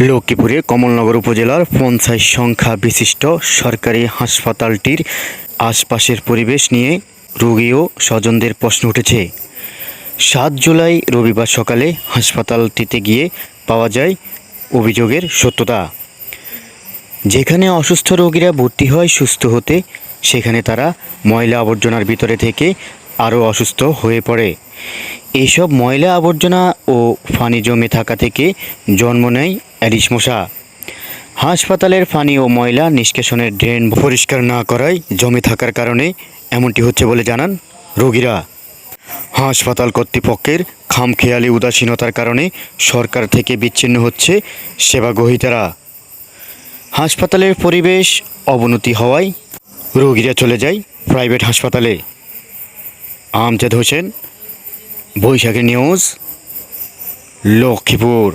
লক্ষ্মীপুরের কমলনগর উপজেলার ৫০ সংখ্যা বিশিষ্ট সরকারি হাসপাতালটির আশপাশের পরিবেশ নিয়ে রোগী ও স্বজনদের প্রশ্ন উঠেছে। ৭ জুলাই রবিবার সকালে হাসপাতালটিতে গিয়ে পাওয়া যায় অভিযোগের সত্যতা। যেখানে অসুস্থ রোগীরা ভর্তি হয় সুস্থ হতে, সেখানে তারা ময়লা আবর্জনার ভিতরে থেকে আরও অসুস্থ হয়ে পড়ে। এইসব ময়লা আবর্জনা ও পানি জমে থাকা থেকে জন্ম নেয় অ্যাডিস মশা। হাসপাতালের পানি ও ময়লা নিষ্কাশনের ড্রেন পরিষ্কার না করায় জমে থাকার কারণে এমনটি হচ্ছে বলে জানান রোগীরা। হাসপাতাল কর্তৃপক্ষের খামখেয়ালি উদাসীনতার কারণে সরকার থেকে বিচ্ছিন্ন হচ্ছে সেবা গ্রহীতারা। হাসপাতালের পরিবেশ অবনতি হওয়ায় রোগীরা চলে যায় প্রাইভেট হাসপাতালে। আমজাদ হোসেন, বৈশাখী নিউজ, লক্ষ্মীপুর।